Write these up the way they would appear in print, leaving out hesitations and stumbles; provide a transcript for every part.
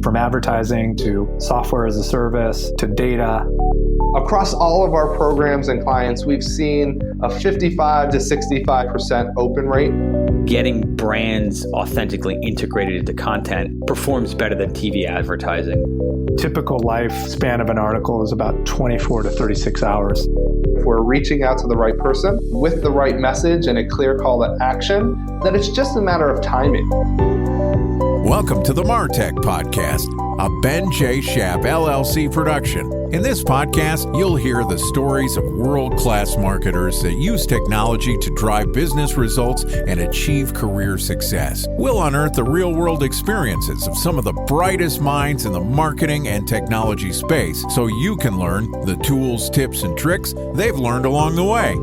From advertising to software as a service to data. Across all of our programs and clients, we've seen a 55 to 65% open rate. Getting brands authentically integrated into content performs better than TV advertising. Typical lifespan of an article is about 24 to 36 hours. If we're reaching out to the right person with the right message and a clear call to action, then it's just a matter of timing. Welcome to the Martech Podcast, a Ben J. Schaap LLC production. In this podcast, you'll hear the stories of world-class marketers that use technology to drive business results and achieve career success. We'll unearth the real-world experiences of some of the brightest minds in the marketing and technology space so you can learn the tools, tips, and tricks they've learned along the way.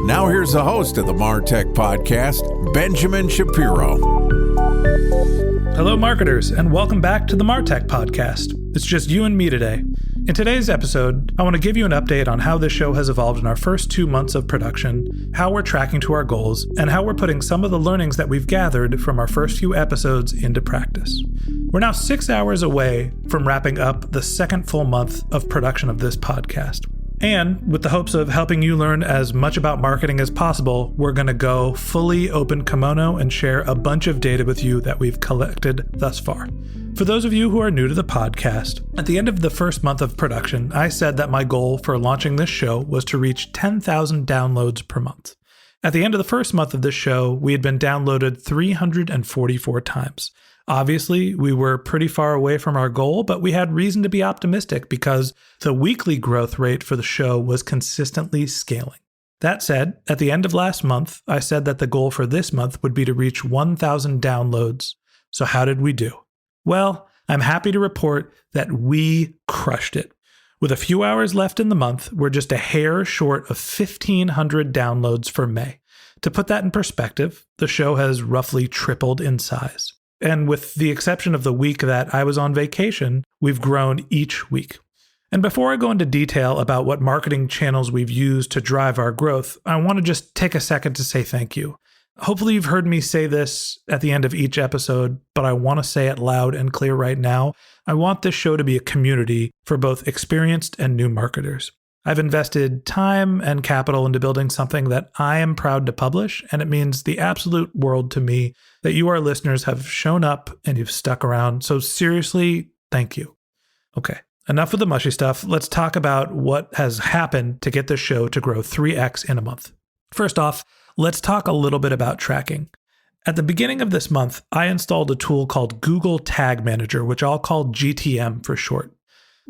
Now here's the host of the Martech Podcast, Benjamin Shapiro. Hello, marketers, and welcome back to the Martech Podcast. It's just you and me today. In today's episode, I want to give you an update on how this show has evolved in our first 2 months of production, how we're tracking to our goals, and how we're putting some of the learnings that we've gathered from our first few episodes into practice. We're now 6 hours away from wrapping up the second full month of production of this podcast. And with the hopes of helping you learn as much about marketing as possible, we're going to go fully open kimono and share a bunch of data with you that we've collected thus far. For those of you who are new to the podcast, at the end of the first month of production, I said that my goal for launching this show was to reach 10,000 downloads per month. At the end of the first month of this show, we had been downloaded 344 times. Obviously, we were pretty far away from our goal, but we had reason to be optimistic because the weekly growth rate for the show was consistently scaling. That said, at the end of last month, I said that the goal for this month would be to reach 1,000 downloads. So how did we do? Well, I'm happy to report that we crushed it. With a few hours left in the month, we're just a hair short of 1,500 downloads for May. To put that in perspective, the show has roughly tripled in size. And with the exception of the week that I was on vacation, we've grown each week. And before I go into detail about what marketing channels we've used to drive our growth, I want to just take a second to say thank you. Hopefully you've heard me say this at the end of each episode, but I want to say it loud and clear right now. I want this show to be a community for both experienced and new marketers. I've invested time and capital into building something that I am proud to publish, and it means the absolute world to me that you, our listeners, have shown up and you've stuck around. So seriously, thank you. Okay, enough with the mushy stuff. Let's talk about what has happened to get this show to grow 3x in a month. First off, let's talk a little bit about tracking. At the beginning of this month, I installed a tool called Google Tag Manager, which I'll call GTM for short.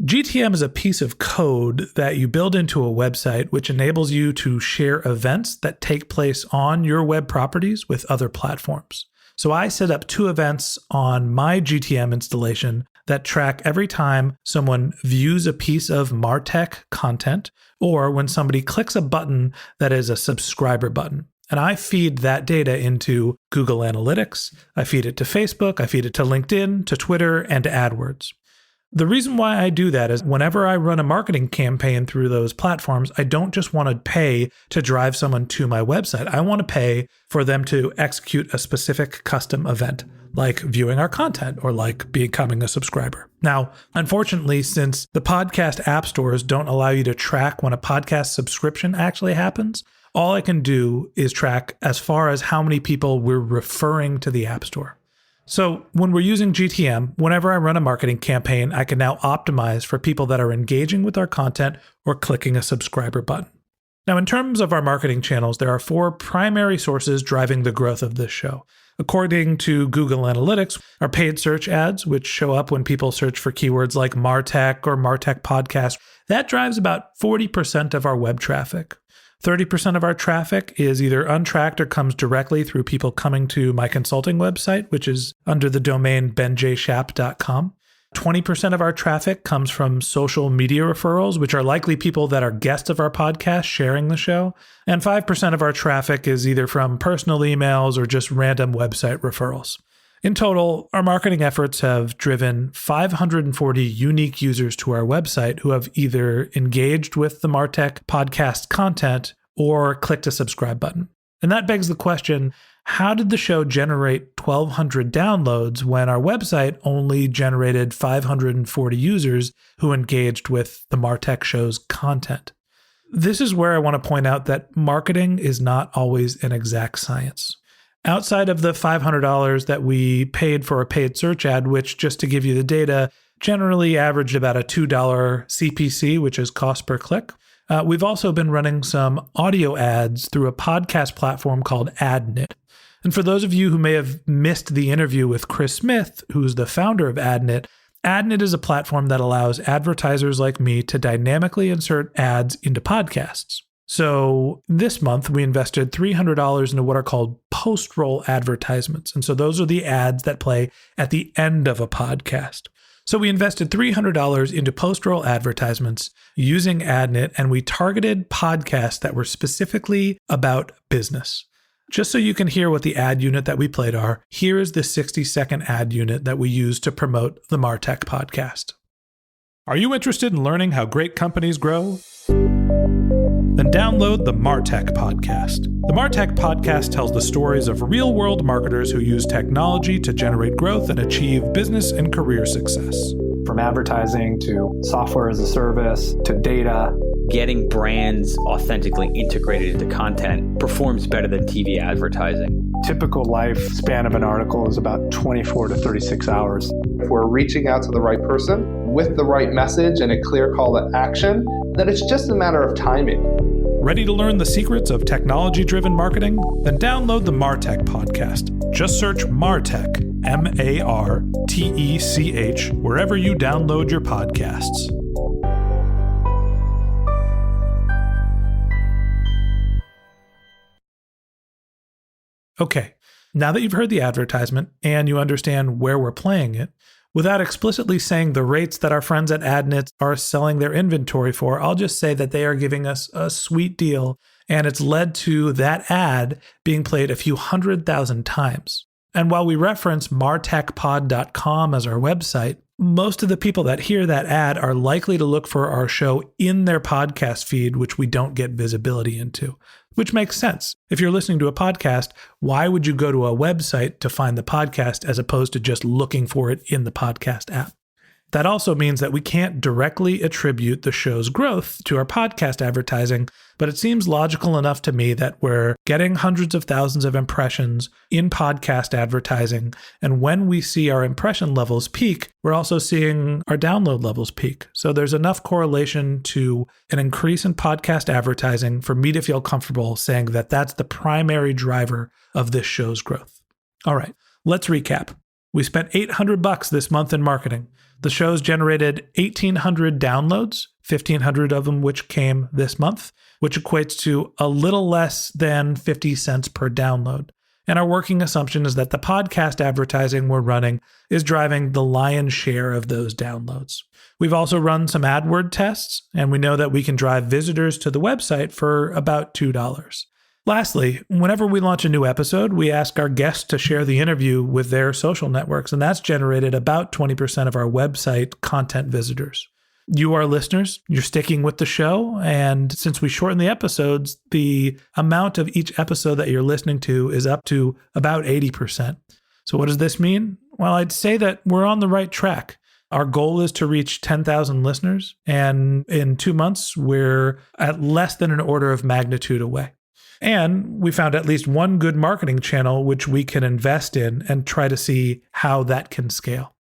GTM is a piece of code that you build into a website which enables you to share events that take place on your web properties with other platforms. So I set up 2 events on my GTM installation that track every time someone views a piece of Martech content or when somebody clicks a button that is a subscriber button. And I feed that data into Google Analytics, I feed it to Facebook, I feed it to LinkedIn, to Twitter, and to AdWords. The reason why I do that is whenever I run a marketing campaign through those platforms, I don't just want to pay to drive someone to my website. I want to pay for them to execute a specific custom event, like viewing our content or like becoming a subscriber. Now, unfortunately, since the podcast app stores don't allow you to track when a podcast subscription actually happens, all I can do is track as far as how many people we're referring to the app store. So when we're using GTM, whenever I run a marketing campaign, I can now optimize for people that are engaging with our content or clicking a subscriber button. Now, in terms of our marketing channels, there are 4 primary sources driving the growth of this show. According to Google Analytics, our paid search ads, which show up when people search for keywords like Martech or Martech podcast, that drives about 40% of our web traffic. 30% of our traffic is either untracked or comes directly through people coming to my consulting website, which is under the domain benjschaap.com. 20% of our traffic comes from social media referrals, which are likely people that are guests of our podcast sharing the show. And 5% of our traffic is either from personal emails or just random website referrals. In total, our marketing efforts have driven 540 unique users to our website who have either engaged with the Martech podcast content or clicked a subscribe button. And that begs the question, how did the show generate 1,200 downloads when our website only generated 540 users who engaged with the Martech show's content? This is where I want to point out that marketing is not always an exact science. Outside of the $500 that we paid for a paid search ad, which, just to give you the data, generally averaged about a $2 CPC, which is cost per click, we've also been running some audio ads through a podcast platform called AdNet. And for those of you who may have missed the interview with Chris Smith, who's the founder of AdNet, AdNet is a platform that allows advertisers like me to dynamically insert ads into podcasts. So this month, we invested $300 into what are called post-roll advertisements. And so those are the ads that play at the end of a podcast. So we invested $300 into post-roll advertisements using AdNet, and we targeted podcasts that were specifically about business. Just so you can hear what the ad unit that we played are, here is the 60-second ad unit that we use to promote the Martech podcast. Are you interested in learning how great companies grow? Then download the Martech podcast. The Martech podcast tells the stories of real-world marketers who use technology to generate growth and achieve business and career success. From advertising to software as a service to data. Getting brands authentically integrated into content performs better than TV advertising. Typical lifespan of an article is about 24 to 36 hours. If we're reaching out to the right person with the right message and a clear call to action, then it's just a matter of timing. Ready to learn the secrets of technology-driven marketing? Then download the Martech podcast. Just search Martech, M-A-R-T-E-C-H, wherever you download your podcasts. Okay, now that you've heard the advertisement and you understand where we're playing it, without explicitly saying the rates that our friends at AdNet are selling their inventory for, I'll just say that they are giving us a sweet deal, and it's led to that ad being played a few 100,000 times. And while we reference martechpod.com as our website, most of the people that hear that ad are likely to look for our show in their podcast feed, which we don't get visibility into, which makes sense. If you're listening to a podcast, why would you go to a website to find the podcast as opposed to just looking for it in the podcast app? That also means that we can't directly attribute the show's growth to our podcast advertising, but it seems logical enough to me that we're getting hundreds of thousands of impressions in podcast advertising, and when we see our impression levels peak, we're also seeing our download levels peak. So there's enough correlation to an increase in podcast advertising for me to feel comfortable saying that that's the primary driver of this show's growth. All right, let's recap. We spent $800 this month in marketing. The show's generated 1,800 downloads, 1,500 of them which came this month, which equates to a little less than 50 cents per download. And our working assumption is that the podcast advertising we're running is driving the lion's share of those downloads. We've also run some AdWord tests, and we know that we can drive visitors to the website for about $2. Lastly, whenever we launch a new episode, we ask our guests to share the interview with their social networks, and that's generated about 20% of our website content visitors. You, our listeners, you're sticking with the show, and since we shorten the episodes, the amount of each episode that you're listening to is up to about 80%. So what does this mean? Well, I'd say that we're on the right track. Our goal is to reach 10,000 listeners, and in 2 months, we're at less than an order of magnitude away. And we found at least one good marketing channel which we can invest in and try to see how that can scale.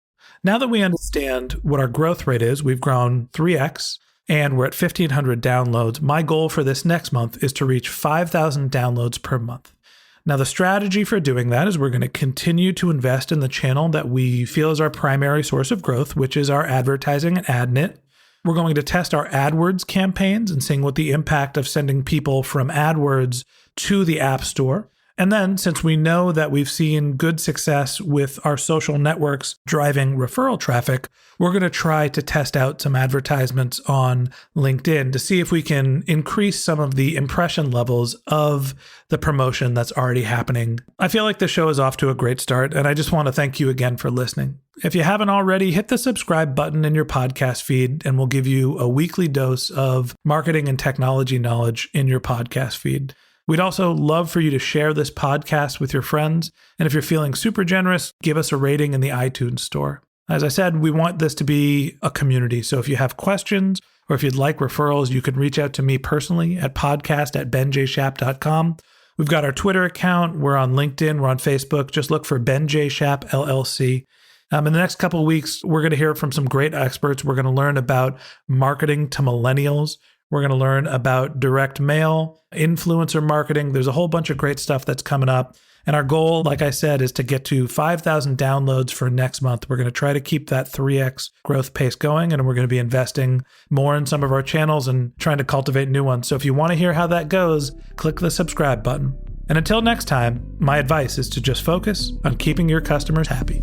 Now that we understand what our growth rate is, we've grown 3x and we're at 1,500 downloads. My goal for this next month is to reach 5,000 downloads per month. Now, the strategy for doing that is we're going to continue to invest in the channel that we feel is our primary source of growth, which is our advertising and AdNet. We're going to test our AdWords campaigns and seeing what the impact of sending people from AdWords to the App Store. And then, since we know that we've seen good success with our social networks driving referral traffic, we're going to try to test out some advertisements on LinkedIn to see if we can increase some of the impression levels of the promotion that's already happening. I feel like the show is off to a great start, and I just want to thank you again for listening. If you haven't already, hit the subscribe button in your podcast feed, and we'll give you a weekly dose of marketing and technology knowledge in your podcast feed. We'd also love for you to share this podcast with your friends. And if you're feeling super generous, give us a rating in the iTunes store. As I said, we want this to be a community. So if you have questions or if you'd like referrals, you can reach out to me personally at podcast@benjshap.com. We've got our Twitter account. We're on LinkedIn. We're on Facebook. Just look for Ben J. Shap, LLC. In the next couple of weeks, we're going to hear from some great experts. We're going to learn about marketing to millennials. We're going to learn about direct mail, influencer marketing. There's a whole bunch of great stuff that's coming up. And our goal, like I said, is to get to 5,000 downloads for next month. We're going to try to keep that 3x growth pace going, and we're going to be investing more in some of our channels and trying to cultivate new ones. So if you want to hear how that goes, click the subscribe button. And until next time, my advice is to just focus on keeping your customers happy.